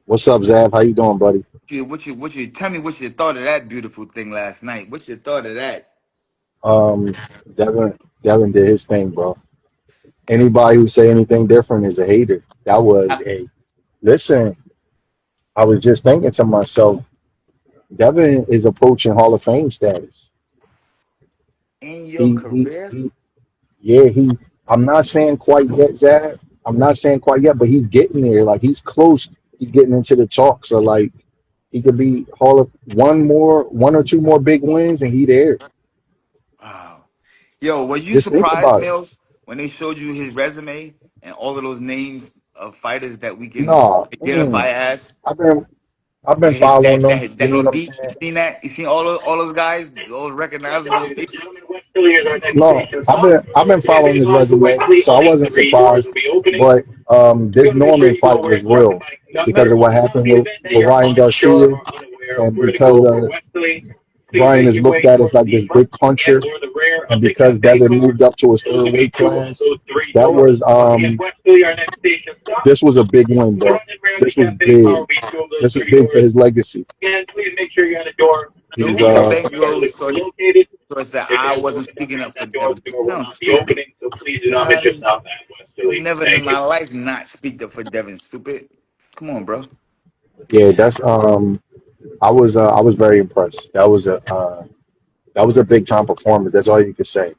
What's up, Zav? How you doing, buddy? Tell me what you thought of that beautiful thing last night. What you thought of that? Um, Devin, Devin did his thing, bro. Anybody who say anything different is a hater. That was I- a listen. I was just thinking to myself, Devin is approaching Hall of Fame status. In your He, career, yeah, he. I'm not saying quite yet, Zav. I'm not saying quite yet, but he's getting there. Like he's close. He's getting into the talk. So like, he could be Hall of one or two more big wins, and he there. wow. Yo, were you Just think surprised, about it. Mills, when they showed you his resume and all of those names of fighters that we can No, identify as I've been I've been that following them. that, You that know he what I'm beat? You saying? seen that? You seen all those guys, those recognizable faces? No, I've been following his resume, so I wasn't surprised. But this Norman fight was real because Mil- of what happened with Ryan Garcia, and because Brian is looked at as like this big puncher, and because Devin moved up to his third weight class, that was this was a big win, bro. This was big. This was big for his legacy. So He's who was the bankroll source that I wasn't speaking up for Devin? You sound stupid. I never in my life not speak up for Devin. Stupid. Come on, bro. yeah, that's I was very impressed. That was a big time performance. That's all you could say.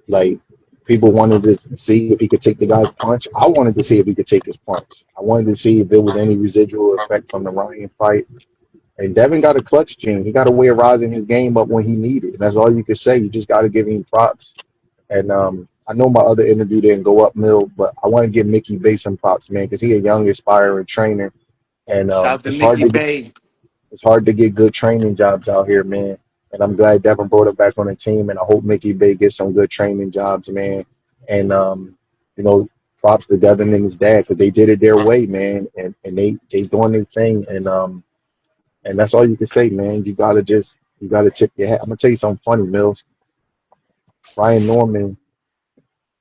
Like people wanted to see if he could take the guy's punch. I wanted to see if he could take his punch. I wanted to see if there was any residual effect from the Ryan fight. And Devin got a clutch gene. He got a way of rising his game up when he needed. And that's all you could say. You just got to give him props. And I know my other interview didn't go up, Mill, but I want to give Mickey Bay some props, man, because he a young, aspiring trainer, and Shout out to Mickey Bay. it's hard to get good training jobs out here, man. And I'm glad Devin brought it back on the team, and I hope Mickey Bay gets some good training jobs, man. And you know, props to Devin and his dad because they did it their way, man, and they doing their thing, and that's all you can say, man. You gotta tip your hat. I'm gonna tell you something funny, Mills. Ryan Norman,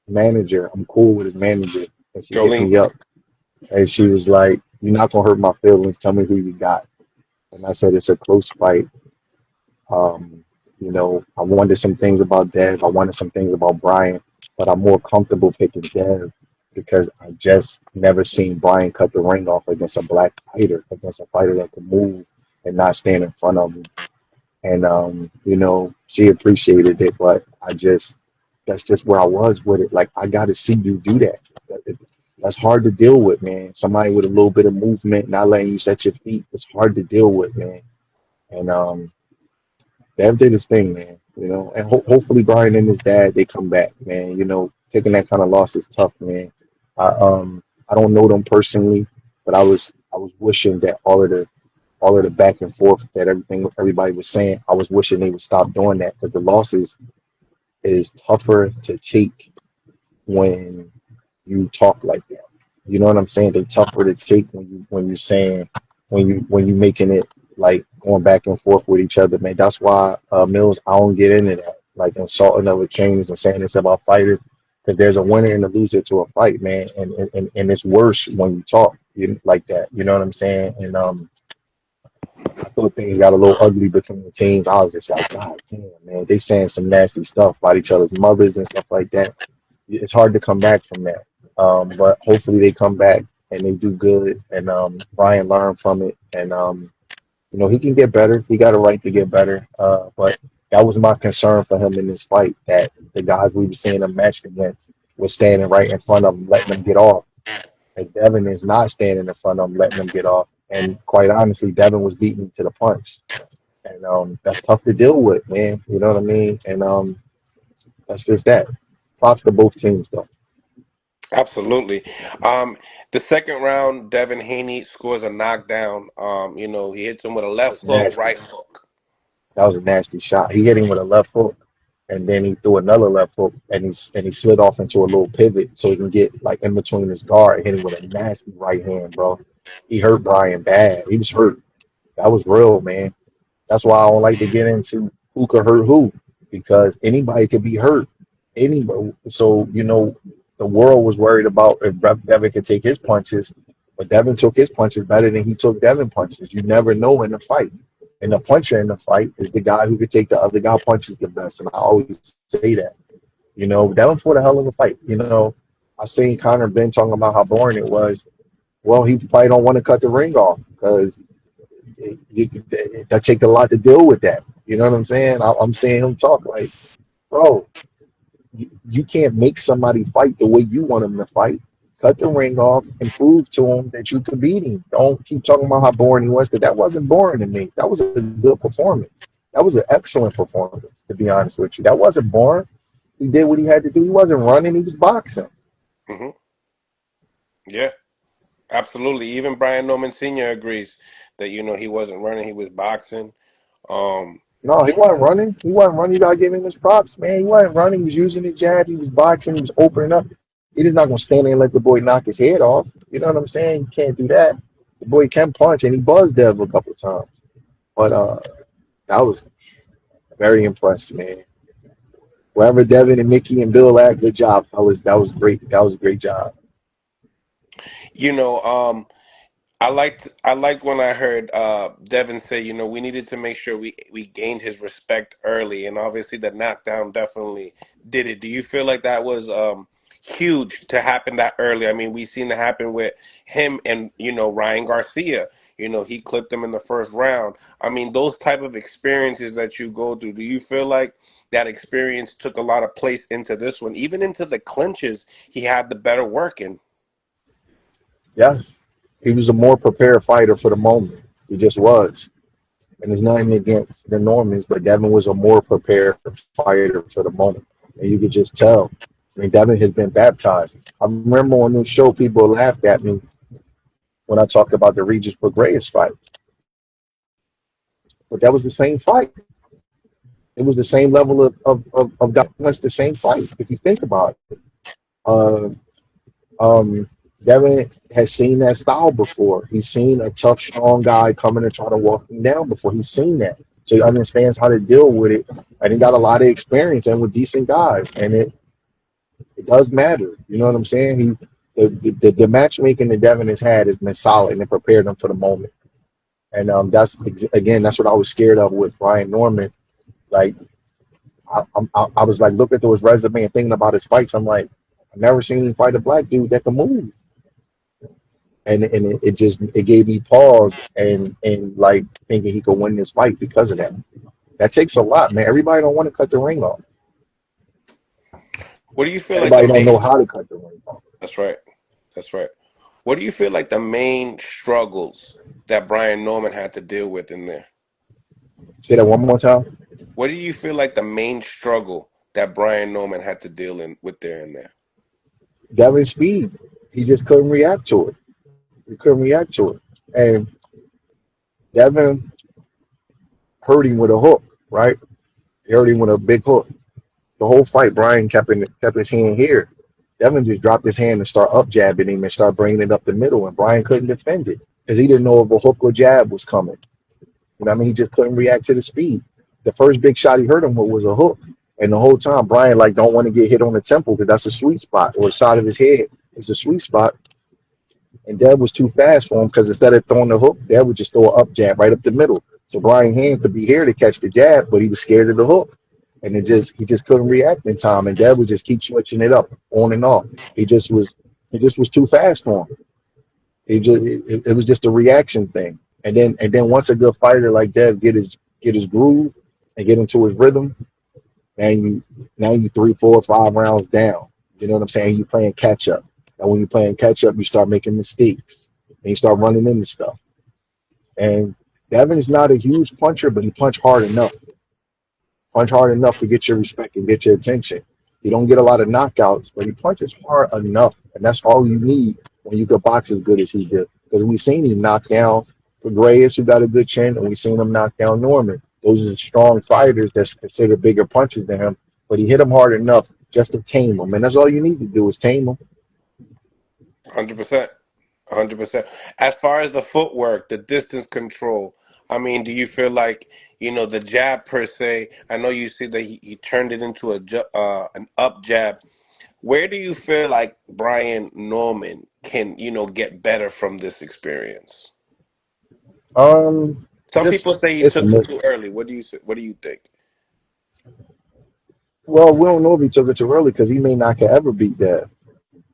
manager. I'm cool with his manager, and she hit Jolene. me up, and she was like, "You're not gonna hurt my feelings. Tell me who you got." And I said, "It's a close fight. I wanted some things about Dev. I wanted some things about Brian, but I'm more comfortable picking Dev because I just never seen Brian cut the ring off against a black fighter, against a fighter that could move and not stand in front of him. And she appreciated it, but that's just where I was with it. Like I got to see you do that. That's hard to deal with, man. Somebody with a little bit of movement, not letting you set your feet. It's hard to deal with, man. And Dev did his thing, man. And hopefully Brian and his dad they come back, man. Taking that kind of loss is tough, man. I don't know them personally, but I was wishing that all of the back and forth that everybody was saying, I was wishing they would stop doing that because the losses is tougher to take when you talk like that. You know what I'm saying? They tougher to take when you're saying when you making it like going back and forth with each other, man. That's why Mills, I don't get into that, like insulting other trainers and saying this about fighters, because there's a winner and a loser to a fight, man, and it's worse when you talk like that. You know what I'm saying? And I thought things got a little ugly between the teams. I was just like, God damn, man, they saying some nasty stuff about each other's mothers and stuff like that. It's hard to come back from that. But hopefully they come back and they do good, and Brian learned from it, and he can get better. He got a right to get better. But that was my concern for him in this fight, that the guys we were seeing him matched against were standing right in front of him, letting him get off. And Devin is not standing in front of him, letting him get off. And quite honestly, Devin was beating him to the punch. And that's tough to deal with, man. You know what I mean? And that's just that. Props to both teams, though. Absolutely. Um, the second round, Devin Haney scores a knockdown. He hits him with a That left was hook, nasty. right hook. That was a nasty shot. He hit him with a left hook, and then he threw another left hook, and he slid off into a little pivot so he can get like in between his guard and hit him with a nasty right hand, bro. He hurt Brian bad. He was hurt. That was real, man. That's why I don't like to get into who could hurt who, because anybody could be hurt. Anybody. So the world was worried about if Devin could take his punches, But Devin took his punches better than he took Devin punches. You never know in the fight. And the puncher in the fight is the guy who could take the other guy punches the best. And I always say that. You know, Devin fought a hell of a fight. You know, I seen Conor Ben talking about how boring it was. Well, he probably don't want to cut the ring off because that take a lot to deal with that. You know what I'm saying? I'm seeing him talk like, bro, you can't make somebody fight the way you want them to fight. Cut the ring off and prove to him that you can beat him. Don't keep talking about how boring he was because that wasn't boring to me. That was a good performance. That was an excellent performance, to be honest with you. That wasn't boring. He did what he had to do. He wasn't running, he was boxing. Hmm. Yeah, absolutely. Even Brian Norman Sr. agrees that he wasn't running, he was boxing. Um, No, he wasn't running. He wasn't running. You gotta give him his props, man. He wasn't running. He was using the jab. He was boxing. He was opening up. He just not gonna stand there and let the boy knock his head off. You know what I'm saying? You can't do that. The boy can punch, and he buzzed Dev a couple times. But that was very impressive, man. Wherever Devin and Mickey and Bill at, good job, fellas. That was great. That was a great job. you know, um, I liked when I heard Devin say, we needed to make sure we gained his respect early, and obviously the knockdown definitely did it. Do you feel like that was huge to happen that early? I mean, we seen it happen with him and Ryan Garcia. He clipped him in the first round. I mean, those type of experiences that you go through. Do you feel like that experience took a lot of place into this one, even into the clinches? He had the better working. Yeah, he was a more prepared fighter for the moment. He just was. And there's nothing against the Normans, but Devin was a more prepared fighter for the moment. And you could just tell. I mean, Devin has been baptized. I remember on this show, people laughed at me when I talked about the Regis Prograis fight. But that was the same fight. It was the same level of much the same fight, if you think about it. Uh, um, Devin has seen that style before. He's seen a tough, strong guy coming and try to walk him down before. He's seen that. So he understands how to deal with it. And he got a lot of experience and with decent guys. And it does matter. You know what I'm saying? The matchmaking that Devin has had has been solid and it prepared him for the moment. And that's what I was scared of with Brian Norman. Like I was like looking through his resume and thinking about his fights. I'm like, I've never seen him fight a black dude that can move. And it just it gave me pause and like thinking he could win this fight because of that. That takes a lot, man. Everybody don't want to cut the ring off. What do you feel like the Everybody don't know main? how to cut the ring off. That's right. That's right. What do you feel like the main struggles that Brian Norman had to deal with in there? Say that one more time. What do you feel like the main struggle that Brian Norman had to deal with there in there? Devin's speed. He just couldn't react to it. He couldn't react to it. And Devin hurt him with a hook, right? He hurt him with a big hook. The whole fight, Brian kept his hand here. Devin just dropped his hand and start up jabbing him and start bringing it up the middle, and Brian couldn't defend it because he didn't know if a hook or jab was coming. You know what I mean? He just couldn't react to the speed. The first big shot he hurt him with was a hook, and the whole time Brian like don't want to get hit on the temple because that's a sweet spot, or the side of his head is a sweet spot. And Dev was too fast for him because instead of throwing the hook, Dev would just throw an up jab right up the middle. So Brian hand could be here to catch the jab, but he was scared of the hook. And he just couldn't react in time. And Dev would just keep switching it up on and off. He just was too fast for him. It was just a reaction thing. And then once a good fighter like Dev get his groove and get into his rhythm, now you 3, 4, 5 rounds down. You know what I'm saying? You playing catch up. And when you're playing catch up, you start making mistakes and you start running into stuff. And Devin is not a huge puncher, but he punch hard enough to get your respect and get your attention. He don't get a lot of knockouts, but he punches hard enough, and that's all you need when you can box as good as he did. Because we've seen him knock down Prograis, who got a good chin, and we've seen him knock down Norman. Those are strong fighters that's considered bigger punches than him, but he hit him hard enough just to tame him, and that's all you need to do is tame him. 100%. 100%. As far as the footwork, the distance control, I mean, do you feel like, the jab per se? I know you see that he turned it into an up jab. Where do you feel like Brian Norman can, get better from this experience? Um, Some just people say he it's a took it mix. too early. What do you think? Well, we don't know if he took it too early because he may not can ever beat that.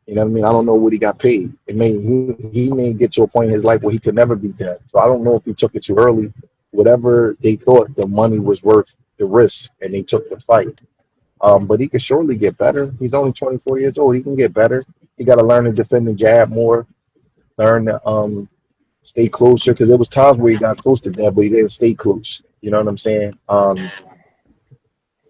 You know what I mean? I don't know what he got paid. He may get to a point in his life where he could never beat that. So I don't know if he took it too early. Whatever they thought the money was worth the risk, and they took the fight. But he could surely get better. He's only 24 years old. He can get better. He got to learn to defend the jab more. Learn to stay closer because there was times where he got close to that, but he didn't stay close. You know what I'm saying?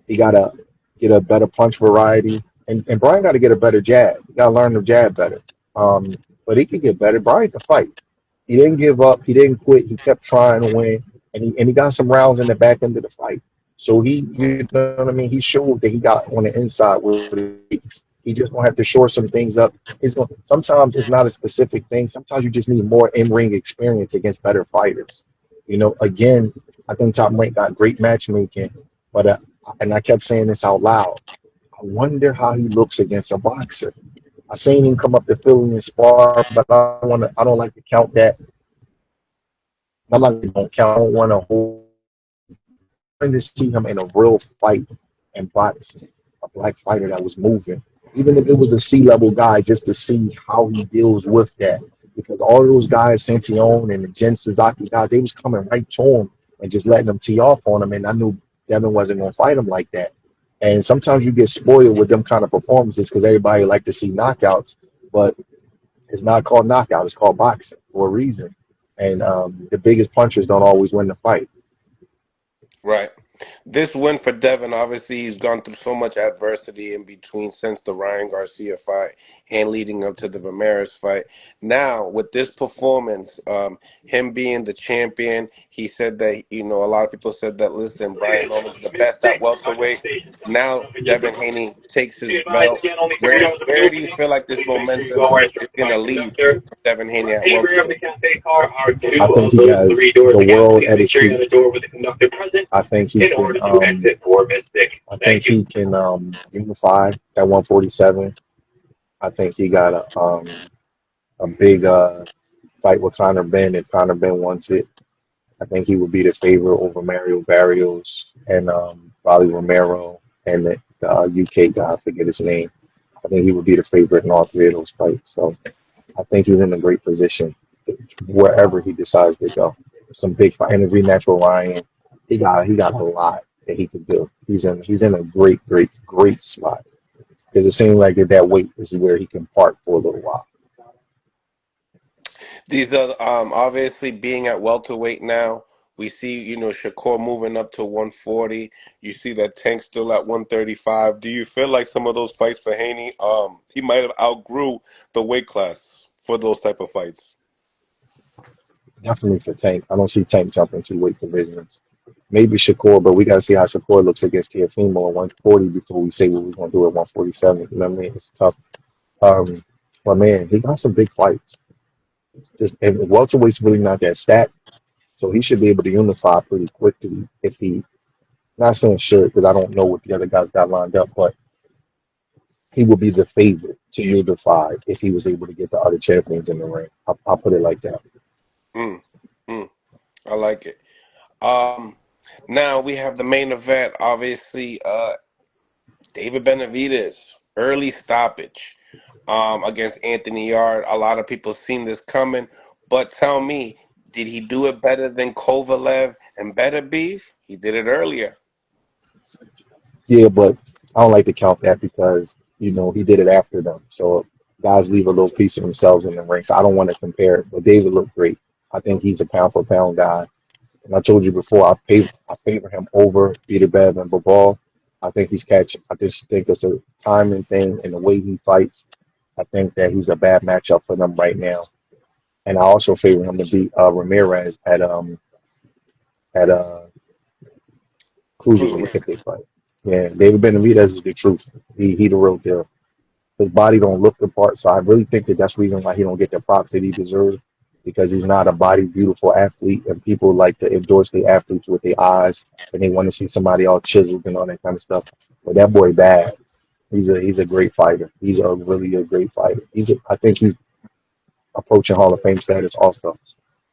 He gotta get a better punch variety, and Brian got to get a better jab. He got to learn to jab better. Um, but he could get better. Brian can fight. He didn't give up. He didn't quit. He kept trying to win, and he got some rounds in the back end of the fight. So you know what I mean. He showed that he got on the inside what it takes. He just gonna have to shore some things up. Sometimes it's not a specific thing. Sometimes you just need more in ring experience against better fighters. Again, I think Top Rank got great matchmaking, but and I kept saying this out loud. I wonder how he looks against a boxer. I seen him come up to Philly and spar, but I don't want to. I don't like to count that. I'm not going to don't count. I don't want to hold. Wanted to see him in a real fight and boxing, a black fighter that was moving, even if it was a C-level guy, just to see how he deals with that. Because all those guys, Santione and the Jen Suzuki guys, they was coming right to him and just letting them tee off on him. And I knew Devin wasn't going to fight him like that. And sometimes you get spoiled with them kind of performances because everybody like to see knockouts, but it's not called knockout. It's called boxing for a reason. And the biggest punchers don't always win the fight. Right. This win for Devin, obviously, he's gone through so much adversity in between since the Ryan Garcia fight and leading up to the Ramirez fight. Now, with this performance, him being the champion, he said that, a lot of people said that, listen, Brian Norman's the best at welterweight. Now, Devin Haney takes his belt. Where do you feel like this momentum is going to lead for Devin Haney at welterweight? I think he has the world at his feet. I think he can. I think he can unify at 147. I think he got a big fight with Conor Ben if Conor Ben wants it. I think he would be the favorite over Mario Barrios and Rolly Romero and the UK guy. I forget his name. I think he would be the favorite in all three of those fights. So I think he's in a great position wherever he decides to go. Some big fight and a rematch with Ryan. He got a lot that he could do. He's in a great spot because it seems like that weight is where he can park for a little while. These are obviously being at welterweight now. We see, Shakur moving up to 140. You see that Tank still at 135. Do you feel like some of those fights for Haney, he might have outgrew the weight class for those type of fights? Definitely for Tank. I don't see Tank jumping two weight divisions. Maybe Shakur, but we gotta see how Shakur looks against Teofimo at 140 before we say what we're gonna do at 147. You know what I mean? It's tough. Um, but man, he got some big fights. Just and welterweight's really not that stacked, so he should be able to unify pretty quickly if he. Not saying should because I don't know what the other guys got lined up, but he would be the favorite to unify if he was able to get the other champions in the ring. I'll put it like that. Mm, mm, I like it. Um, Now we have the main event, obviously, David Benavidez, early stoppage against Anthony Yard. A lot of people seen this coming, but tell me, did he do it better than Kovalev and Better Beef? He did it earlier. Yeah, but I don't like to count that because he did it after them. So guys leave a little piece of themselves in the ring. So I don't want to compare it. But David looked great. I think he's a pound for pound guy. And I told you before, I favor him over Peter Bev and Babal. I think he's catching. I just think it's a timing thing and the way he fights. I think that he's a bad matchup for them right now. And I also favor him to beat Ramirez at cruiserweight Cruiserweight. if they fight. Yeah, David Benavidez is the truth. He the real deal. His body don't look the part, so I really think that that's the reason why he don't get the props that he deserves because he's not a body beautiful athlete, and people like to endorse the athletes with their eyes, and they want to see somebody all chiseled and all that kind of stuff. But that boy bad. He's a great fighter. He's a really a great fighter. I think he's approaching Hall of Fame status also.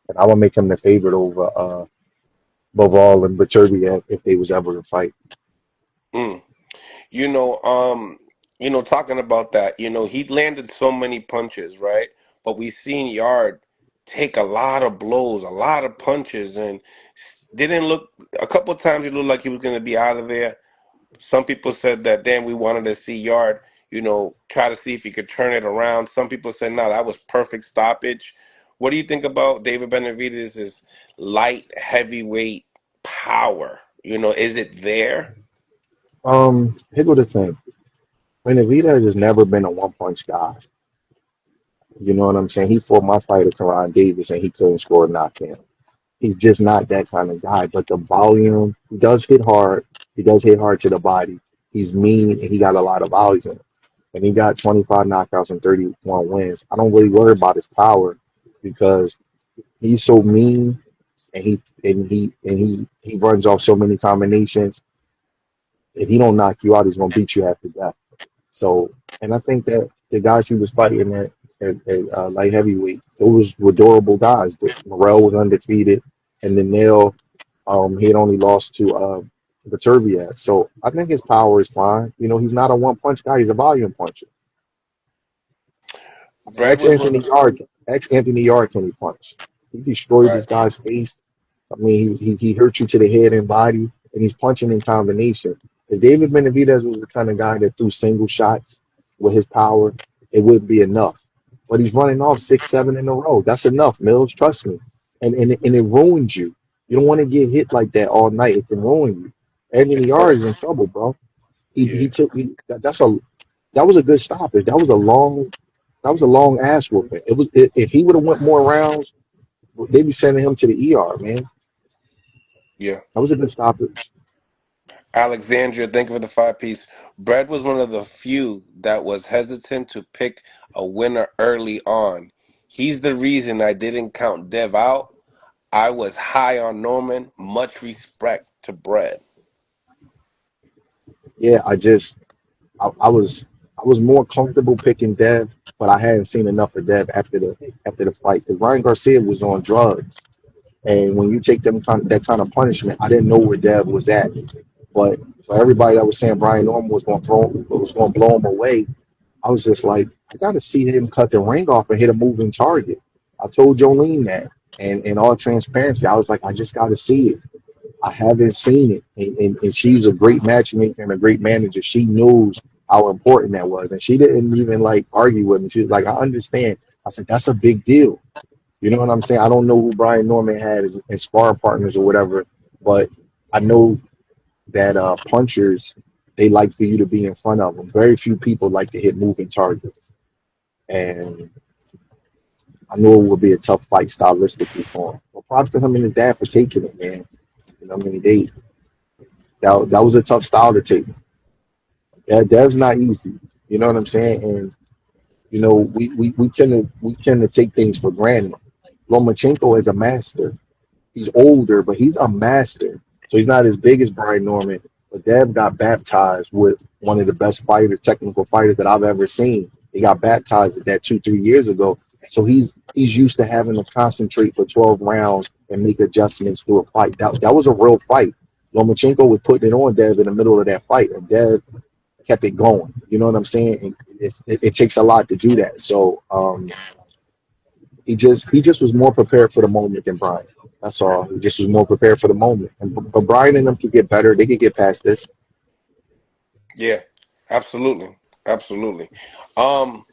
And I would make him the favorite over Boval and Beterbiev if they was ever to fight. Mm. You know, talking about that, he landed so many punches, right? But we seen Yard take a lot of blows, a lot of punches, and didn't look. A couple times he looked like he was going to be out of there. Some people said that then we wanted to see Yard, try to see if he could turn it around. Some people said no, that was perfect stoppage. What do you think about David Benavidez' light heavyweight power? Is it there? Here go the thing. Benavidez has never been a one punch guy. You know what I'm saying? He fought my fighter Karan Davis and he couldn't score a knockdown. He's just not that kind of guy. But the volume, he does hit hard. He does hit hard to the body. He's mean and he got a lot of volume. And he got 25 knockouts and 31 wins. I don't really worry about his power because he's so mean and he runs off so many combinations. If he don't knock you out, he's gonna beat you half to death. So, and I think that the guys he was fighting at light heavyweight, those were durable guys. Morrell was undefeated, and then Nail, he had only lost to Beterbiev. So I think his power is fine. You know, he's not a one punch guy; he's a volume puncher. Brad was one of Ex Anthony Yard can he punch? He destroyed right. this guy's face. I mean, he hurt you to the head and body, and he's punching in combination. If David Benavidez was the kind of guy that threw single shots with his power, it would be enough. But he's running off 6, 7 in a row. That's enough, Mills. Trust me. And it ruins you. You don't want to get hit like that all night. It can ruin you. Anthony It Yard is in hurts. trouble, bro. Yeah, That was a good stoppage. That was a long ass whooping. If he would have went more rounds, they'd be sending him to the ER, man. yeah. That was a good stoppage. Alexandria, thank you for the 5 piece. Brad was one of the few that was hesitant to pick a winner early on. He's the reason I didn't count Dev out. I was high on Norman. Much respect to Brad. Yeah, I was more comfortable picking Dev, but I hadn't seen enough of Dev after the fight. Because Ryan Garcia was on drugs, and when you take that kind of punishment, I didn't know where Dev was at. But for everybody that was saying Brian Norman was going to blow him away, I was just like, I got to see him cut the ring off and hit a moving target. I told Jolene that, and in all transparency, I was like, I just got to see it. I haven't seen it, and she's a great matchmaker and a great manager. She knows how important that was, and she didn't even like argue with me. She was like, I understand. I said, that's a big deal. You know what I'm saying? I don't know who Brian Norman had as sparring partners or whatever, but I know that punchers, they like for you to be in front of them. Very few people like to hit moving targets, and I know it would be a tough fight stylistically for him. Well, props to him and his dad for taking it, man. You know, what I mean, that was a tough style to take. That's not easy. You know what I'm saying? And you know, we tend to take things for granted. Lomachenko is a master. He's older, but he's a master. So he's not as big as Brian Norman. But Dev got baptized with one of the best fighters, technical fighters that I've ever seen. He got baptized at that 2, 3 years ago. So he's used to having to concentrate for 12 rounds and make adjustments to a fight. That was a real fight. Lomachenko was putting it on Dev in the middle of that fight, and Dev kept it going. You know what I'm saying? And it takes a lot to do that. So he just was more prepared for the moment than Brian. That's all. He just was more prepared for the moment. But Brian and them could get better. They could get past this. Yeah, absolutely, absolutely. Um,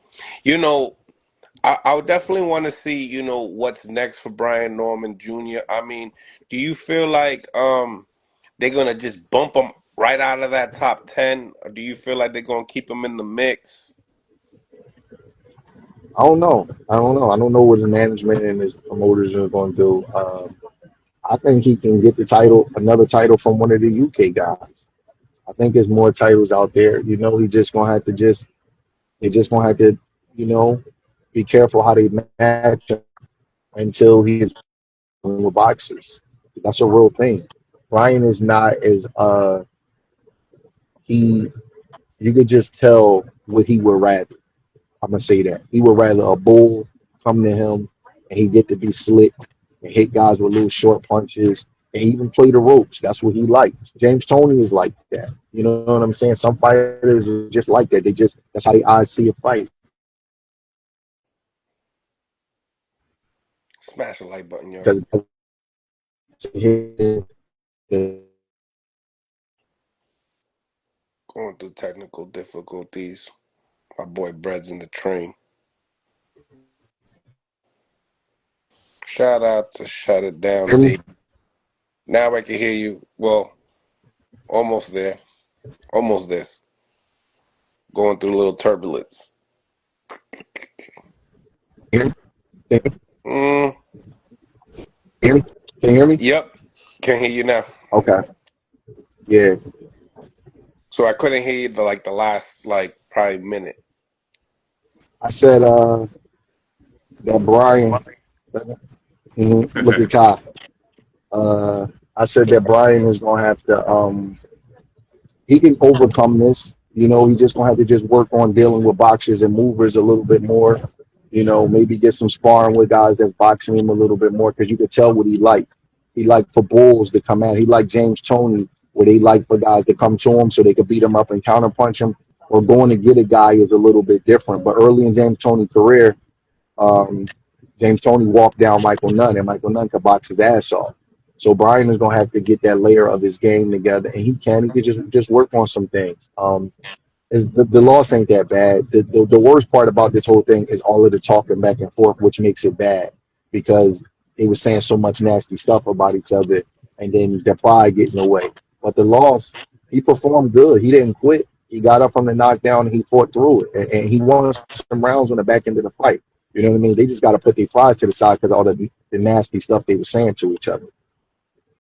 you know, I would definitely want to see, what's next for Brian Norman Jr. I mean, do you feel like they're gonna just bump him right out of that top 10, or do you feel like they're gonna keep him in the mix? I don't know. I don't know. I don't know what his management and his promoters are going to do. I think he can get the title, another title from one of the UK guys. I think there's more titles out there. You know, they just gonna have to, you know, be careful how they match him until he is with boxers. That's a real thing. Brian is not as he You could just tell what he would rather. I'm gonna say that he would rather a bull come to him and he get to be slick and hit guys with little short punches and even play the ropes. That's what he likes. James Toney is like that. You know what I'm saying? Some fighters are just like that. That's how they eyes see a fight. Smash the like button, yo. Because his Going through technical difficulties. My boy Bread's in the train. Shout out to Shut It Down, hear me? Dave. Now I can hear you. Well, almost there. Almost this. Going through a little turbulence. Hear me? Can Mm, you hear me? Can you hear me? yep. Can hear you now. Okay. Yeah. So I couldn't hear you the last probably minute. I said that Brian. Look at Kai. Uh, I said that Brian is gonna have to he can overcome this. You know, he just gonna have to just work on dealing with boxers and movers a little bit more. You know, maybe get some sparring with guys that's boxing him a little bit more because you could tell what he like. He like for bulls to come out. He like James Toney, where they like for guys to come to him so they could beat him up and counterpunch him. Or going to get a guy is a little bit different. But early in James Toney's career, um, James Toney walked down Michael Nunn, and Michael Nunn could box his ass off. So Brian is gonna have to get that layer of his game together, and he can. He could just work on some things. Is the loss ain't that bad. The worst part about this whole thing is all of the talking back and forth, which makes it bad because they were saying so much nasty stuff about each other, and then their pride getting away. But the loss, he performed good. He didn't quit. He got up from the knockdown and he fought through it, and he won some rounds on the back end of the fight. You know what I mean? They just got to put their pride to the side because all the nasty stuff they were saying to each other.